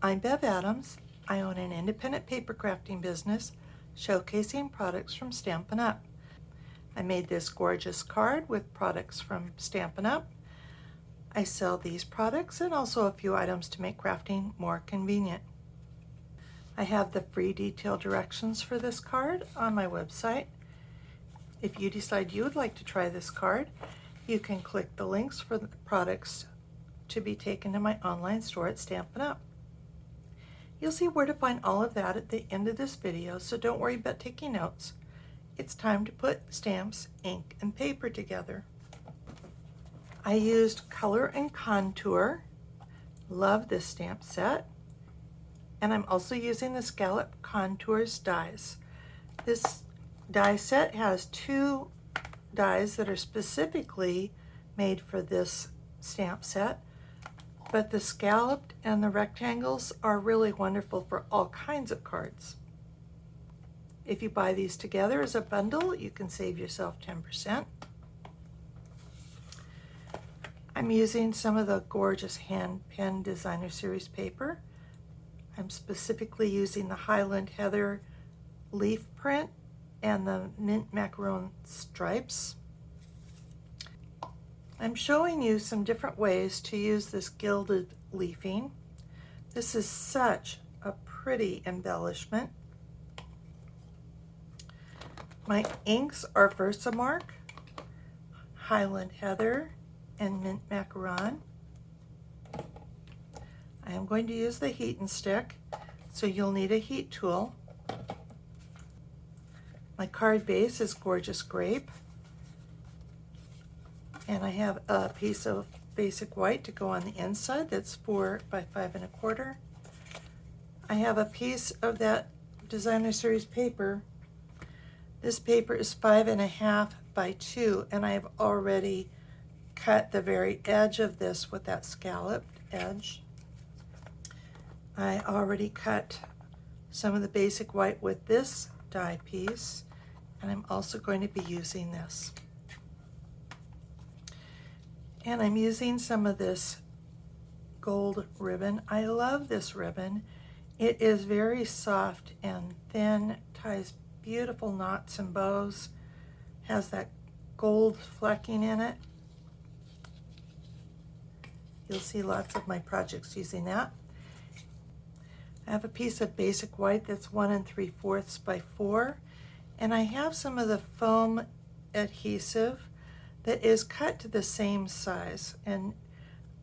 I'm Bev Adams. I own an independent paper crafting business showcasing products from Stampin' Up. I made this gorgeous card with products from Stampin' Up. I sell these products and also a few items to make crafting more convenient. I have the free detailed directions for this card on my website. If you decide you would like to try this card, you can click the links for the products to be taken to my online store at Stampin' Up. You'll see where to find all of that at the end of this video, so don't worry about taking notes. It's time to put stamps, ink, and paper together. I used Color and Contour. Love this stamp set. And I'm also using the Scallop Contours dies. This die set has 2 dies that are specifically made for this stamp set, but the scalloped and the rectangles are really wonderful for all kinds of cards. If you buy these together as a bundle, you can save yourself 10%. I'm using some of the gorgeous hand pen designer series paper. I'm specifically using the Highland Heather leaf print and the mint macaron stripes. I'm showing you some different ways to use this gilded leafing. This is such a pretty embellishment. My inks are Versamark, Highland Heather, and mint macaron. I am going to use the heat and stick, so you'll need a heat tool. My card base is Gorgeous Grape, and I have a piece of basic white to go on the inside that's 4 by 5 1/4. I have a piece of that designer series paper. This paper is 5 1/2 by 2, and I have already cut the very edge of this with that scalloped edge. I already cut some of the basic white with this die piece, and I'm also going to be using this. And I'm using some of this gold ribbon. I love this ribbon. It is very soft and thin, ties beautiful knots and bows, has that gold flecking in it. You'll see lots of my projects using that. I have a piece of basic white that's 1 3/4 by 4, and I have some of the foam adhesive that is cut to the same size, and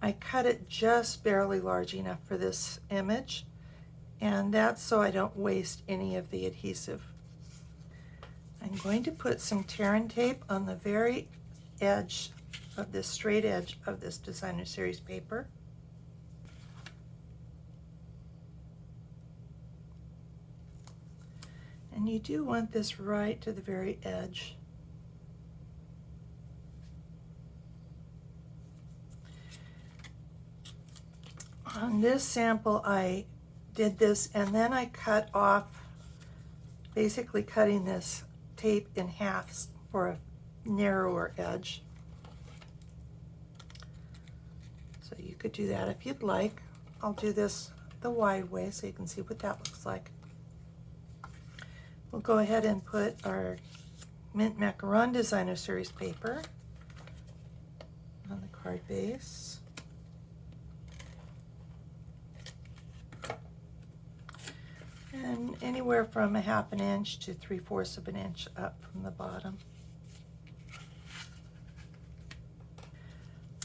I cut it just barely large enough for this image, and that's so I don't waste any of the adhesive. I'm going to put some tear and tape on the very edge of this straight edge of this designer series paper. And you do want this right to the very edge. On this sample, I did this, and then I cut off, basically cutting this tape in half for a narrower edge. So you could do that if you'd like. I'll do this the wide way so you can see what that looks like. We'll go ahead and put our mint macaron designer series paper on the card base. And anywhere from 1/2 inch to 3/4 inch up from the bottom.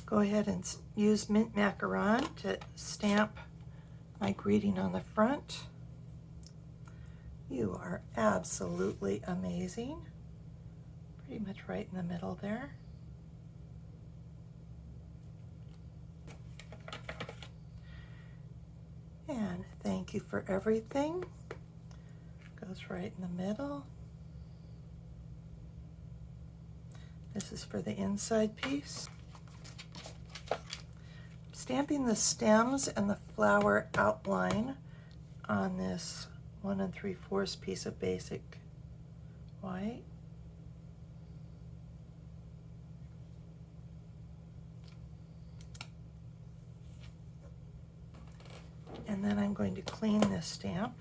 Go ahead and use mint macaron to stamp my greeting on the front. You are absolutely amazing. Pretty much right in the middle there. And thank you for everything. Goes right in the middle. This is for the inside piece. Stamping the stems and the flower outline on this 1 3/4 piece of basic white. And then I'm going to clean this stamp.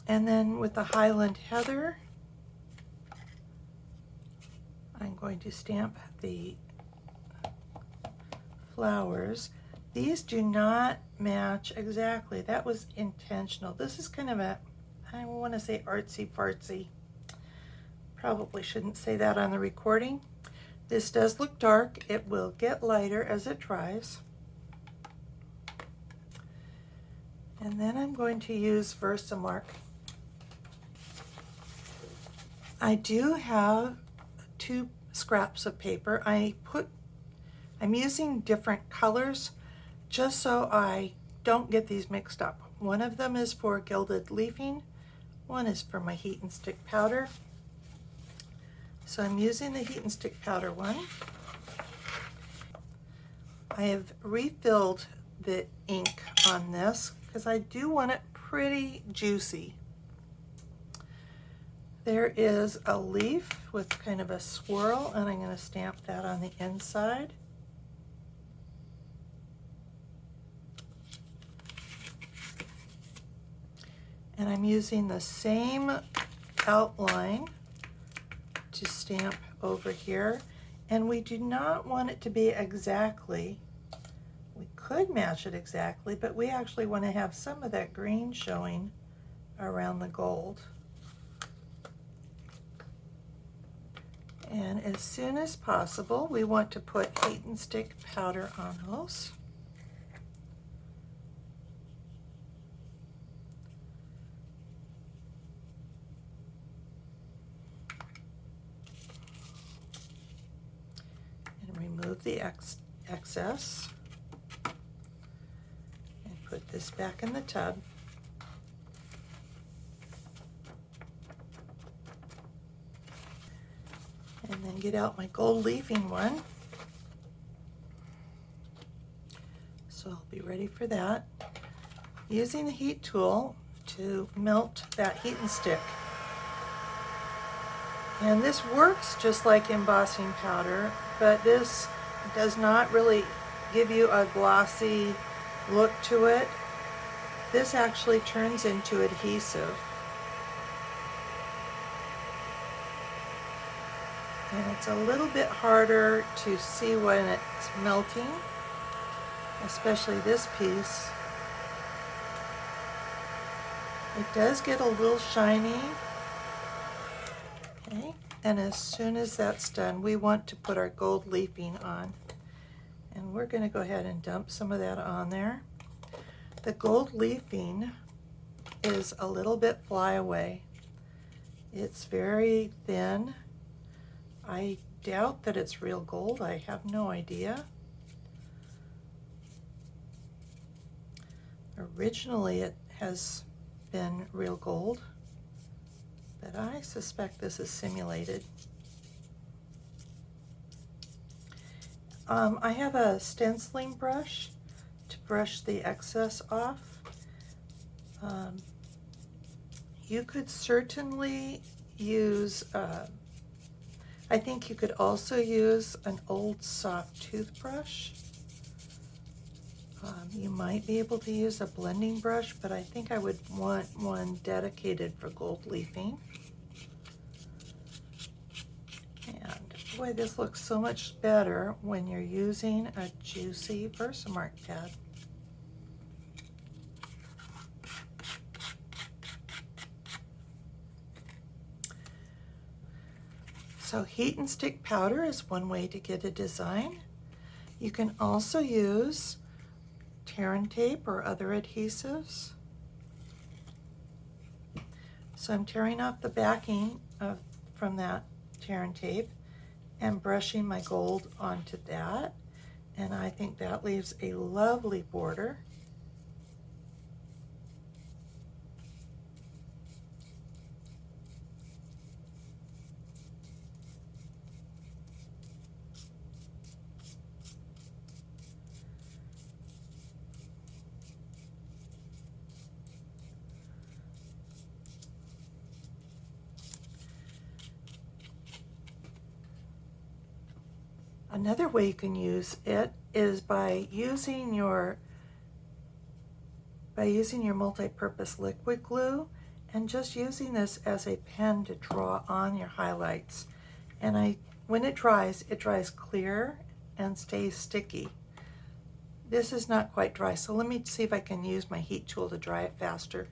And then with the Highland Heather, I'm going to stamp the flowers. These do not match exactly. That was intentional. This is kind of a, I want to say artsy fartsy. Probably shouldn't say that on the recording. This does look dark. It will get lighter as it dries. And then I'm going to use Versamark. I do have 2 scraps of paper. I'm using different colors just so I don't get these mixed up. One of them is for gilded leafing, one is for my heat and stick powder. So I'm using the heat and stick powder one. I have refilled the ink on this because I do want it pretty juicy. There is a leaf with kind of a swirl, and I'm going to stamp that on the inside. And I'm using the same outline to stamp over here. And we do not want it to be exactly, we could match it exactly, but we actually want to have some of that green showing around the gold. And as soon as possible, we want to put heat and stick powder on those. And remove the excess. And put this back in the tub. And then get out my gold leafing one. So I'll be ready for that. Using the heat tool to melt that heat and stick. And this works just like embossing powder, but this does not really give you a glossy look to it. This actually turns into adhesive. And it's a little bit harder to see when it's melting, especially this piece. It does get a little shiny. Okay, and as soon as that's done, we want to put our gold leafing on. And we're going to go ahead and dump some of that on there. The gold leafing is a little bit flyaway. It's very thin. I doubt that it's real gold. I have no idea. Originally it has been real gold, but I suspect this is simulated. I have a stenciling brush to brush the excess off. You could certainly use I think you could also use an old soft toothbrush. You might be able to use a blending brush, but I think I would want one dedicated for gold leafing. And boy, this looks so much better when you're using a juicy Versamark pad. So heat and stick powder is one way to get a design. You can also use tear and tape or other adhesives. So I'm tearing off the backing from that tear and tape and brushing my gold onto that. And I think that leaves a lovely border. Another way you can use it is by using your multi-purpose liquid glue and just using this as a pen to draw on your highlights. And when it dries clear and stays sticky. This is not quite dry, so let me see if I can use my heat tool to dry it faster.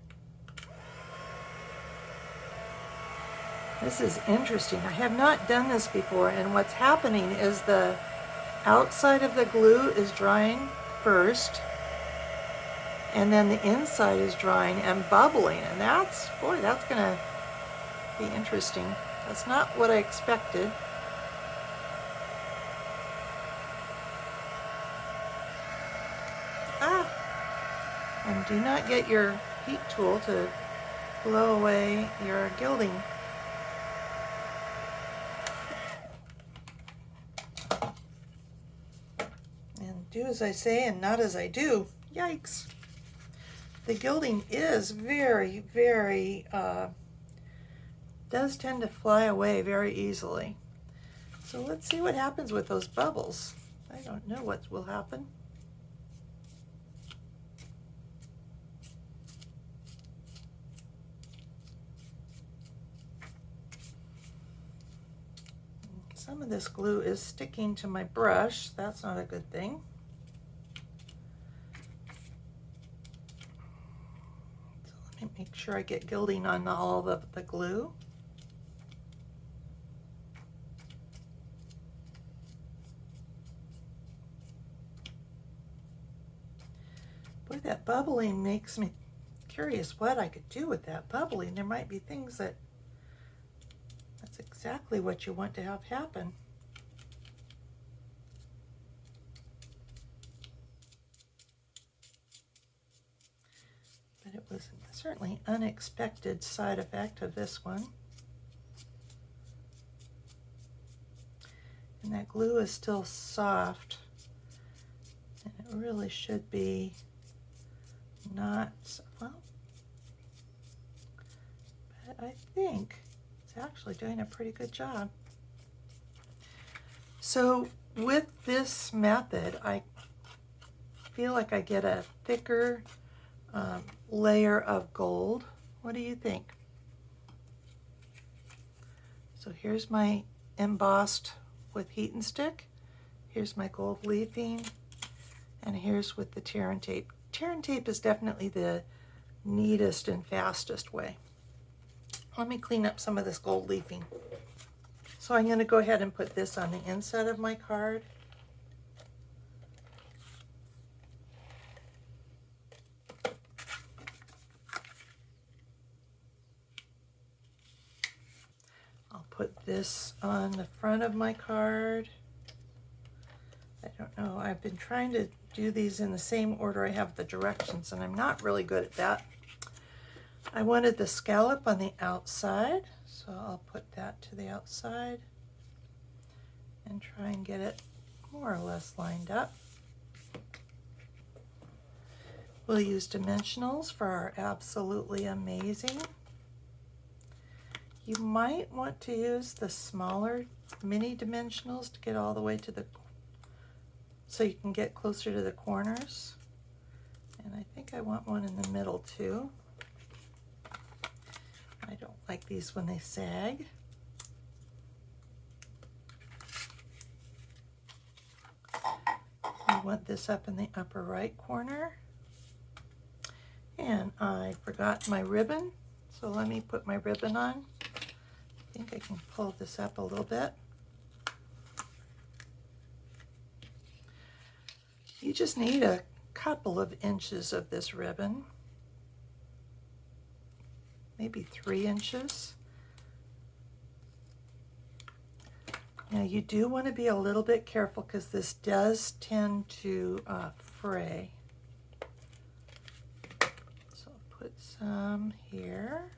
This is interesting. I have not done this before, and what's happening is the outside of the glue is drying first, and then the inside is drying and bubbling, and that's gonna be interesting. That's not what I expected. And do not get your heat tool to blow away your gilding. And do as I say and not as I do. Yikes. The gilding is very, very, does tend to fly away very easily. So let's see what happens with those bubbles. I don't know what will happen. Some of this glue is sticking to my brush. That's not a good thing. So let me make sure I get gilding on all of the glue. Boy, that bubbling makes me curious what I could do with that bubbling. There might be things that's exactly what you want to have happen. But it was certainly an unexpected side effect of this one. And that glue is still soft, and it really should be not, well, but I think it's actually doing a pretty good job. So with this method, I feel like I get a thicker layer of gold. What do you think? So here's my embossed with heat and stick. Here's my gold leafing, and here's with the tear and tape. Tear and tape is definitely the neatest and fastest way. Let me clean up some of this gold leafing. So I'm going to go ahead and put this on the inside of my card. I'll put this on the front of my card. I don't know, I've been trying to do these in the same order I have the directions, and I'm not really good at that. I wanted the scallop on the outside, so I'll put that to the outside and try and get it more or less lined up. We'll use dimensionals for our absolutely amazing. You might want to use the smaller mini dimensionals to get all the way to the, so you can get closer to the corners. And I think I want one in the middle too. I don't like these when they sag. I want this up in the upper right corner. And I forgot my ribbon, so let me put my ribbon on. I think I can pull this up a little bit. You just need a couple of inches of this ribbon, maybe 3 inches. Now you do want to be a little bit careful because this does tend to fray. So I'll put some here.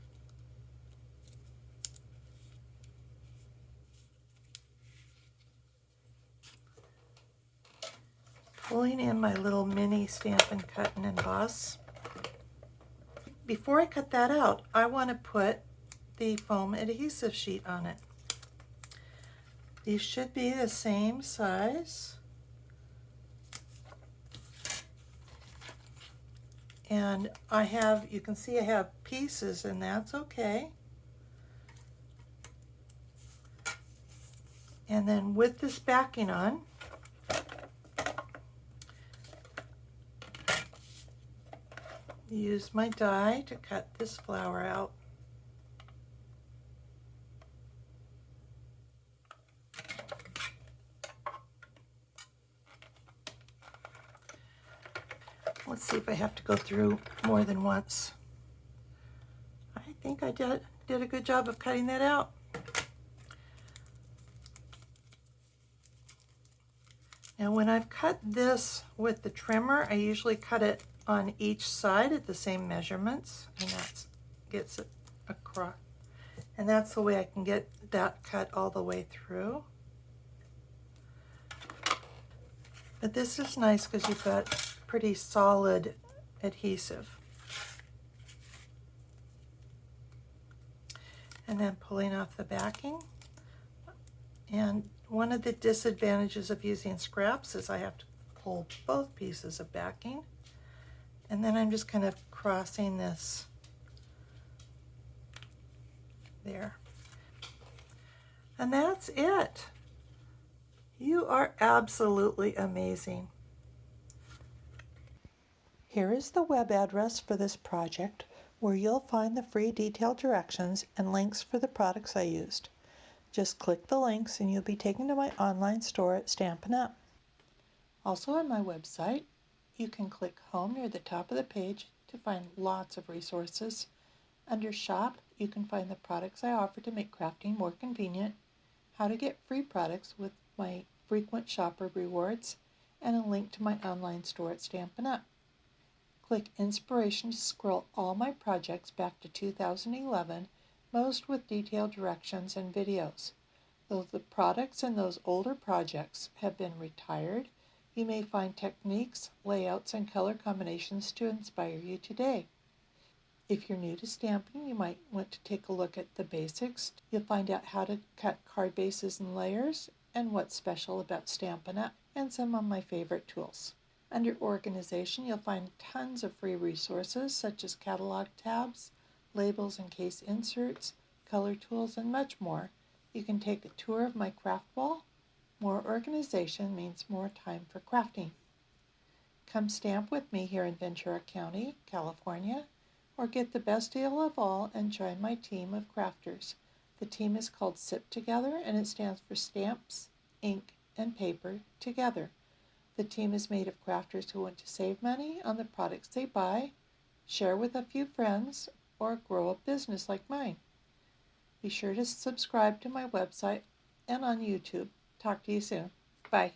Pulling in my little mini Stampin' Cut and Emboss. Before I cut that out, I want to put the foam adhesive sheet on it. These should be the same size. And you can see I have pieces, and that's okay. And then with this backing on, use my die to cut this flower out. Let's see if I have to go through more than once. I think I did a good job of cutting that out. Now when I've cut this with the trimmer, I usually cut it on each side at the same measurements, and that gets it across. And that's the way I can get that cut all the way through. But this is nice because you've got pretty solid adhesive. And then pulling off the backing. And one of the disadvantages of using scraps is I have to pull both pieces of backing. And then I'm just kind of crossing this there. And that's it. You are absolutely amazing. Here is the web address for this project, where you'll find the free detailed directions and links for the products I used. Just click the links and you'll be taken to my online store at Stampin' Up! Also on my website, you can click Home near the top of the page to find lots of resources. Under Shop, you can find the products I offer to make crafting more convenient, how to get free products with my frequent shopper rewards, and a link to my online store at Stampin' Up! Click Inspiration to scroll all my projects back to 2011, most with detailed directions and videos. Though the products in those older projects have been retired, you may find techniques, layouts, and color combinations to inspire you today. If you're new to stamping, you might want to take a look at the basics. You'll find out how to cut card bases and layers, and what's special about Stampin' Up!, and some of my favorite tools. Under Organization, you'll find tons of free resources such as catalog tabs, labels and case inserts, color tools, and much more. You can take a tour of my craft wall. More organization means more time for crafting. Come stamp with me here in Ventura County, California, or get the best deal of all and join my team of crafters. The team is called SIP Together, and it stands for Stamps, Ink, and Paper Together. The team is made of crafters who want to save money on the products they buy, share with a few friends, or grow a business like mine. Be sure to subscribe to my website and on YouTube. Talk to you soon. Bye.